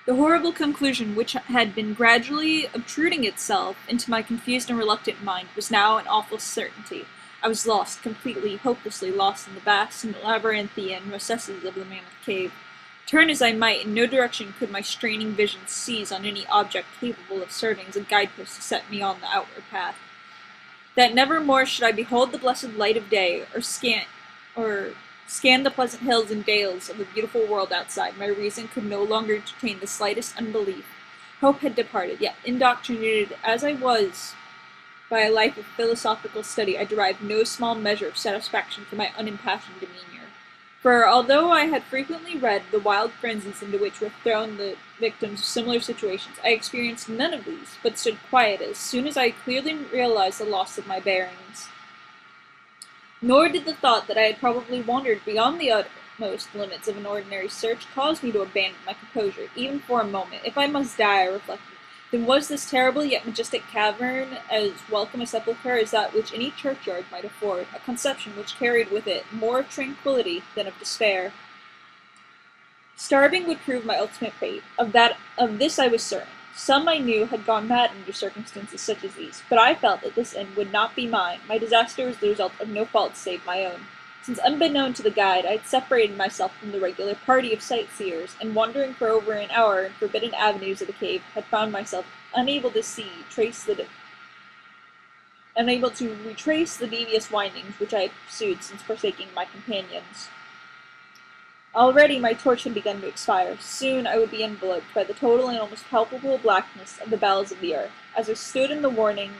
The horrible conclusion which had been gradually obtruding itself into my confused and reluctant mind was now an awful certainty. I was lost, completely, hopelessly lost in the vast and labyrinthian recesses of the mammoth cave. Turn as I might, in no direction could my straining vision seize on any object capable of serving as a guidepost to set me on the outward path. That never more should I behold the blessed light of day, or scan the pleasant hills and dales of the beautiful world outside, my reason could no longer entertain the slightest unbelief. Hope had departed, yet indoctrinated as I was by a life of philosophical study, I derived no small measure of satisfaction from my unimpassioned demeanor. For although I had frequently read the wild frenzies into which were thrown the victims of similar situations, I experienced none of these, but stood quiet as soon as I clearly realized the loss of my bearings. Nor did the thought that I had probably wandered beyond the utmost limits of an ordinary search cause me to abandon my composure, even for a moment. If I must die, I reflected, then was this terrible yet majestic cavern as welcome a sepulchre as that which any churchyard might afford, a conception which carried with it more of tranquillity than of despair. Starving would prove my ultimate fate. Of this I was certain. Some I knew had gone mad under circumstances such as these, but I felt that this end would not be mine. My disaster was the result of no fault save my own. Since unbeknown to the guide, I had separated myself from the regular party of sightseers, and wandering for over an hour in forbidden avenues of the cave, had found myself unable to retrace the devious windings which I had pursued since forsaking my companions. Already my torch had begun to expire. Soon I would be enveloped by the total and almost palpable blackness of the bowels of the earth. As I stood in the waning,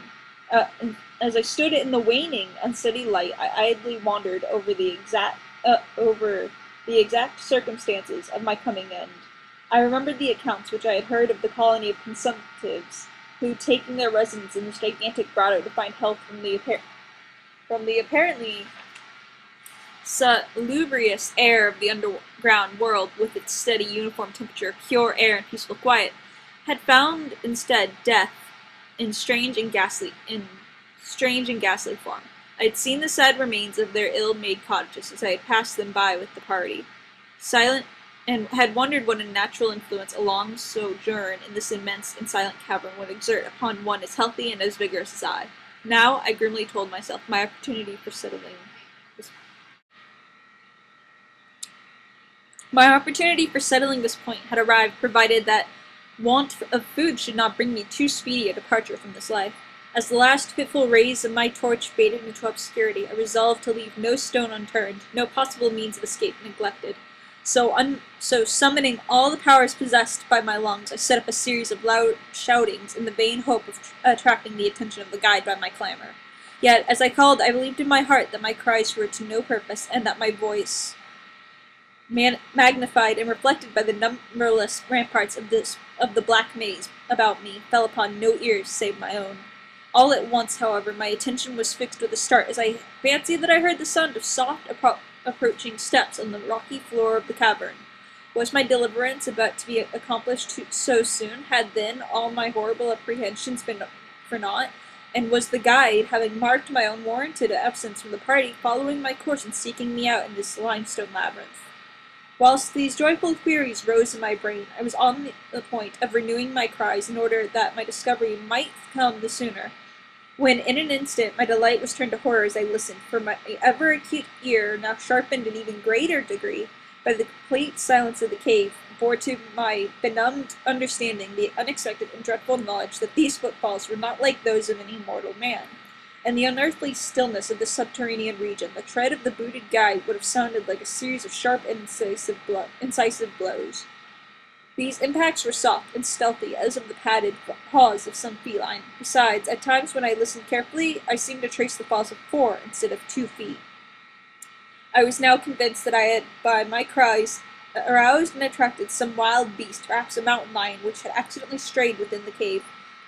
unsteady light, I idly wandered over the exact circumstances of my coming end. I remembered the accounts which I had heard of the colony of consumptives, who, taking their residence in this gigantic grotto to find health from the apparently salubrious air of the underground world, with its steady, uniform temperature, pure air, and peaceful quiet, had found instead death in strange and ghastly form. I had seen the sad remains of their ill-made cottages as I had passed them by with the party, silent, and had wondered what a natural influence a long sojourn in this immense and silent cavern would exert upon one as healthy and as vigorous as I. Now, I grimly told myself, my opportunity for settling this point had arrived, provided that want of food should not bring me too speedy a departure from this life. As the last fitful rays of my torch faded into obscurity, I resolved to leave no stone unturned, no possible means of escape neglected. So summoning all the powers possessed by my lungs, I set up a series of loud shoutings in the vain hope of attracting the attention of the guide by my clamor. Yet, as I called, I believed in my heart that my cries were to no purpose, and that my voice, magnified and reflected by the numberless ramparts of the black maze about me, fell upon no ears save my own. All at once, however, my attention was fixed with a start, as I fancied that I heard the sound of soft approaching steps on the rocky floor of the cavern. Was my deliverance about to be accomplished so soon? Had then all my horrible apprehensions been for naught? And was the guide, having marked my unwarranted absence from the party, following my course and seeking me out in this limestone labyrinth? Whilst these joyful queries rose in my brain, I was on the point of renewing my cries in order that my discovery might come the sooner, when in an instant my delight was turned to horror as I listened, for my ever-acute ear, now sharpened in even greater degree by the complete silence of the cave, bore to my benumbed understanding the unexpected and dreadful knowledge that these footfalls were not like those of any mortal man. In the unearthly stillness of the subterranean region, the tread of the booted guide would have sounded like a series of sharp and incisive blows. These impacts were soft and stealthy, as of the padded paws of some feline. Besides, at times when I listened carefully, I seemed to trace the falls of 4 instead of 2 feet. I was now convinced that I had, by my cries, aroused and attracted some wild beast, perhaps a mountain lion, which had accidentally strayed within the cave.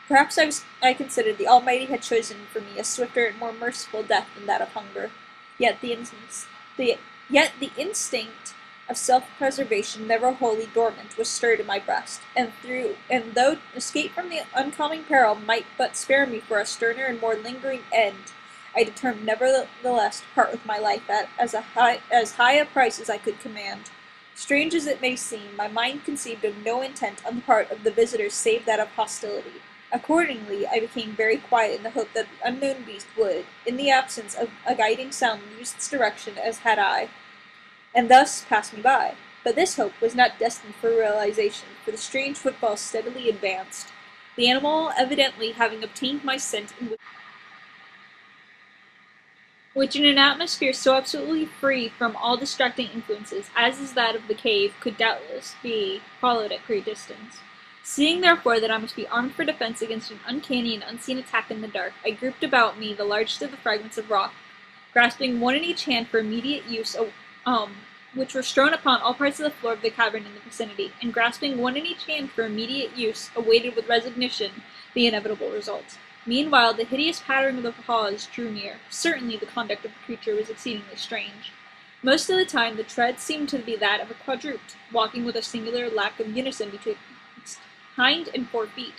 Perhaps I considered the Almighty had chosen for me a swifter and more merciful death than that of hunger. Yet the instinct of self-preservation, never wholly dormant, was stirred in my breast, and though escape from the oncoming peril might but spare me for a sterner and more lingering end, I determined nevertheless to part with my life at as high a price as I could command. Strange as it may seem, my mind conceived of no intent on the part of the visitors save that of hostility. Accordingly, I became very quiet in the hope that the unknown beast would, in the absence of a guiding sound, lose its direction as had I, and thus pass me by. But this hope was not destined for realization, for the strange footfalls steadily advanced. The animal, evidently having obtained my scent, which in an atmosphere so absolutely free from all distracting influences as is that of the cave, could doubtless be followed at great distance. Seeing, therefore, that I must be armed for defense against an uncanny and unseen attack in the dark, I grouped about me the largest of the fragments of rock, grasping one in each hand for immediate use, which were strewn upon all parts of the floor of the cavern in the vicinity, and grasping one in each hand for immediate use, awaited with resignation the inevitable result. Meanwhile, the hideous pattering of the paws drew near. Certainly the conduct of the creature was exceedingly strange. Most of the time the tread seemed to be that of a quadruped, walking with a singular lack of unison between its hind and fore feet.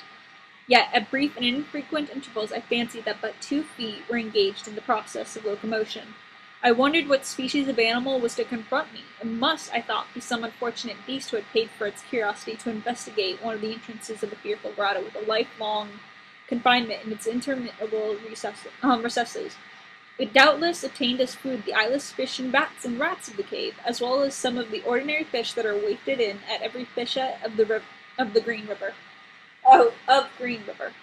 Yet at brief and infrequent intervals I fancied that but 2 feet were engaged in the process of locomotion. I wondered what species of animal was to confront me. It must, I thought, be some unfortunate beast who had paid for its curiosity to investigate one of the entrances of the fearful grotto with a lifelong confinement in its interminable recesses. It doubtless obtained as food the eyeless fish and bats and rats of the cave, as well as some of the ordinary fish that are wafted in at every fishette of the Green River. Of Green River,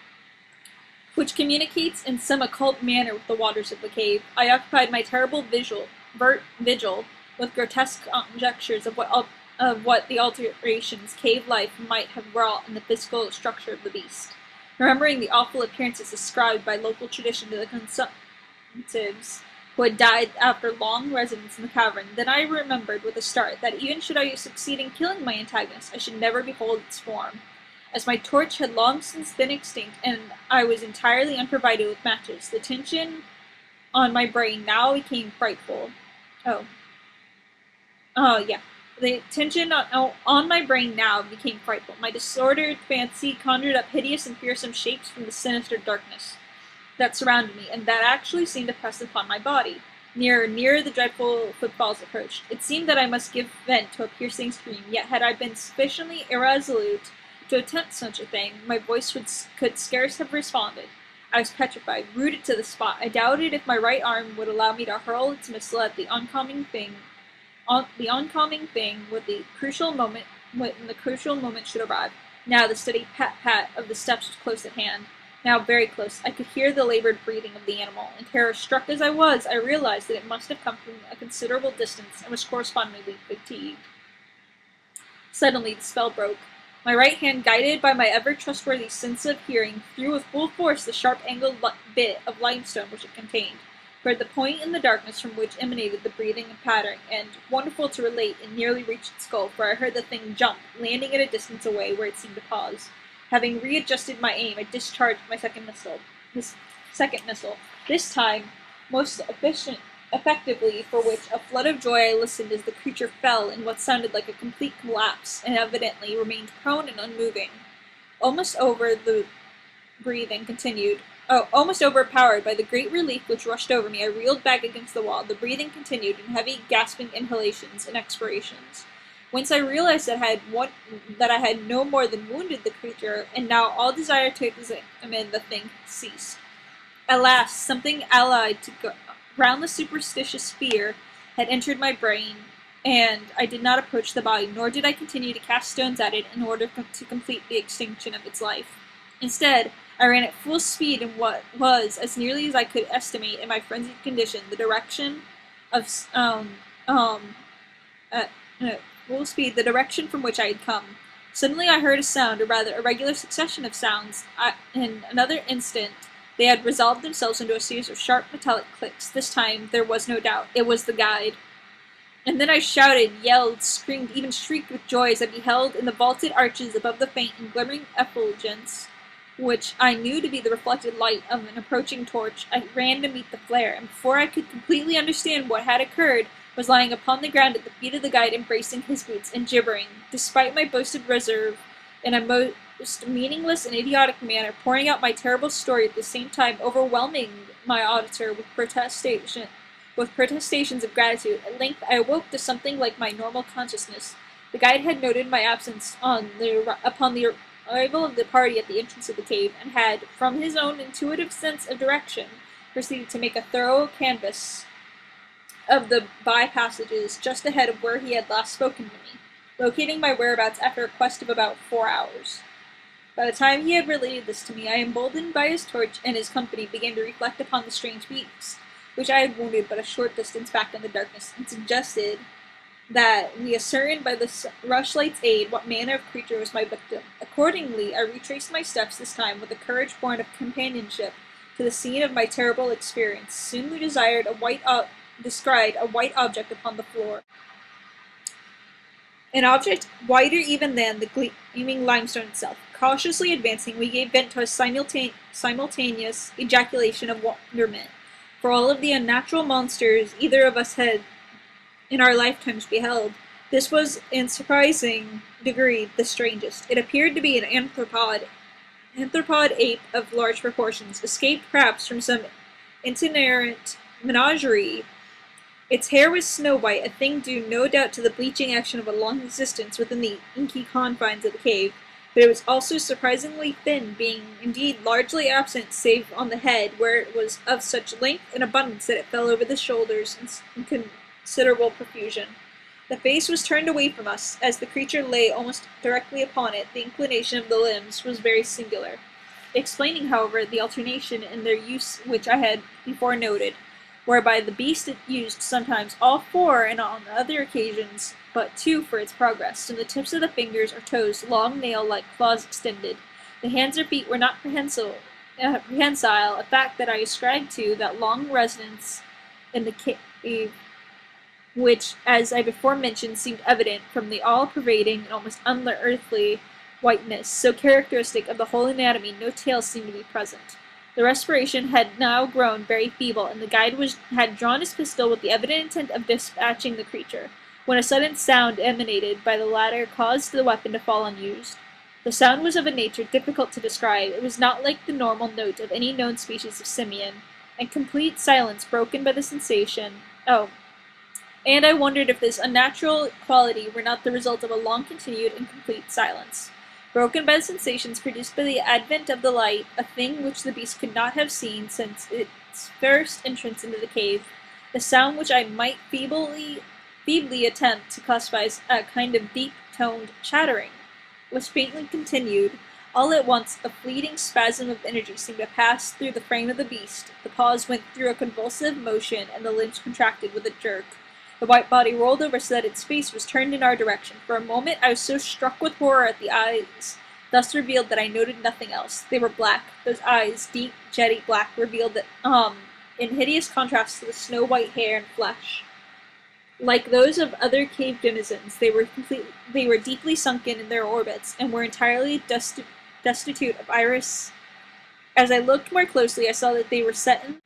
which communicates in some occult manner with the waters of the cave. I occupied my terrible vigil with grotesque conjectures of what the alterations cave life might have wrought in the physical structure of the beast. Remembering the awful appearances ascribed by local tradition to the consumptives who had died after long residence in the cavern, then I remembered with a start that even should I succeed in killing my antagonist, I should never behold its form. As my torch had long since been extinct, and I was entirely unprovided with matches, the tension on my brain now became frightful. The tension on my brain now became frightful. My disordered fancy conjured up hideous and fearsome shapes from the sinister darkness that surrounded me, and that actually seemed to press upon my body. Nearer the dreadful footfalls approached. It seemed that I must give vent to a piercing scream, yet had I been sufficiently irresolute to attempt such a thing, my voice could scarce have responded. I was petrified, rooted to the spot. I doubted if my right arm would allow me to hurl its missile at the oncoming thing when the crucial moment should arrive. Now the steady pat-pat of the steps was close at hand. Now very close. I could hear the labored breathing of the animal, and terror-struck as I was, I realized that it must have come from a considerable distance and was correspondingly fatigued. Suddenly the spell broke. My right hand, guided by my ever-trustworthy sense of hearing, threw with full force the sharp-angled bit of limestone which it contained, toward the point in the darkness from which emanated the breathing and pattering, and, wonderful to relate, it nearly reached its goal, for I heard the thing jump, landing at a distance away where it seemed to pause. Having readjusted my aim, I discharged my second missile. This time, most effectively, for which a flood of joy I listened as the creature fell in what sounded like a complete collapse, and evidently remained prone and unmoving. Almost overpowered by the great relief which rushed over me, I reeled back against the wall. The breathing continued in heavy, gasping inhalations and expirations. Whence I realized that I had no more than wounded the creature, and now all desire to examine the thing ceased. At last, something allied to round the superstitious fear had entered my brain, and I did not approach the body, nor did I continue to cast stones at it in order to complete the extinction of its life. Instead, I ran at full speed in what was, as nearly as I could estimate in my frenzied condition, the direction from which I had come. Suddenly I heard a sound, or rather a regular succession of sounds. In another instant they had resolved themselves into a series of sharp metallic clicks. This time there was no doubt. It was the guide. And then I shouted, yelled, screamed, even shrieked with joy as I beheld in the vaulted arches above the faint and glimmering effulgence, which I knew to be the reflected light of an approaching torch. I ran to meet the flare, and before I could completely understand what had occurred, was lying upon the ground at the feet of the guide, embracing his boots and gibbering, despite my boasted reserve, in a most meaningless and idiotic manner, pouring out my terrible story at the same time overwhelming my auditor with protestations of gratitude. At length I awoke to something like my normal consciousness. The guide had noted my absence upon the arrival of the party at the entrance of the cave, and had, from his own intuitive sense of direction, proceeded to make a thorough canvass of the by-passages just ahead of where he had last spoken to me, locating my whereabouts after a quest of about 4 hours. By the time he had related this to me, I, emboldened by his torch and his company, began to reflect upon the strange beast, which I had wounded but a short distance back in the darkness, and suggested that we ascertain by the rushlight's aid what manner of creature was my victim. Accordingly, I retraced my steps this time with a courage born of companionship to the scene of my terrible experience. Soon we descried a white object upon the floor. An object whiter even than the gleaming limestone itself. Cautiously advancing, we gave vent to a simultaneous ejaculation of wonderment. For all of the unnatural monsters either of us had in our lifetimes beheld, this was in surprising degree the strangest. It appeared to be an anthropod ape of large proportions, escaped perhaps from some itinerant menagerie. Its hair was snow-white, a thing due no doubt to the bleaching action of a long existence within the inky confines of the cave, but it was also surprisingly thin, being indeed largely absent save on the head, where it was of such length and abundance that it fell over the shoulders in considerable profusion. The face was turned away from us. As the creature lay almost directly upon it, the inclination of the limbs was very singular, explaining, however, the alternation in their use which I had before noted, whereby the beast used sometimes all four, and on other occasions but two for its progress, and the tips of the fingers or toes long nail-like claws extended. The hands or feet were not prehensile, a fact that I ascribed to that long residence in the cave, which, as I before mentioned, seemed evident from the all-pervading and almost unearthly whiteness, so characteristic of the whole anatomy. No tail seemed to be present. The respiration had now grown very feeble, and the guide had drawn his pistol with the evident intent of dispatching the creature, when a sudden sound emanated by the latter caused the weapon to fall unused. The sound was of a nature difficult to describe. It was not like the normal note of any known species of simian, and complete silence broken by the sensation. And I wondered if this unnatural quality were not the result of a long-continued and complete silence, broken by the sensations produced by the advent of the light, a thing which the beast could not have seen since its first entrance into the cave. The sound, which I might feebly attempt to classify as a kind of deep-toned chattering, was faintly continued. All at once, a fleeting spasm of energy seemed to pass through the frame of the beast. The paws went through a convulsive motion, and the limbs contracted with a jerk. The white body rolled over so that its face was turned in our direction. For a moment I was so struck with horror at the eyes thus revealed that I noted nothing else. They were black. Those eyes, deep, jetty black, revealed that, in hideous contrast to the snow-white hair and flesh. Like those of other cave denizens, they were deeply sunken in their orbits, and were entirely destitute of iris. As I looked more closely, I saw that they were set in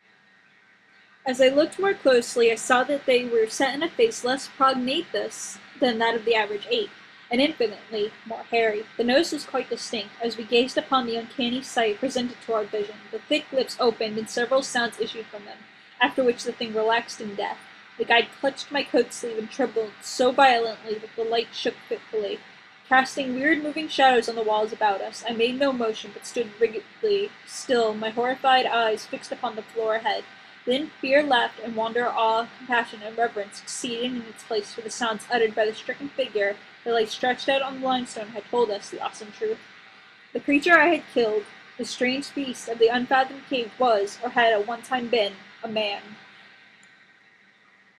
a face less prognathous than that of the average ape, and infinitely more hairy. The nose was quite distinct, as we gazed upon the uncanny sight presented to our vision. The thick lips opened, and several sounds issued from them, after which the thing relaxed in death. The guide clutched my coat sleeve and trembled so violently that the light shook fitfully, casting weird moving shadows on the walls about us. I made no motion, but stood rigidly still, my horrified eyes fixed upon the floor ahead. Then fear left, and wonder, awe, compassion, and reverence succeeded in its place for the sounds uttered by the stricken figure that lay stretched out on the limestone had told us the awesome truth. The creature I had killed, the strange beast of the unfathomed cave, was, or had at one time been, a man.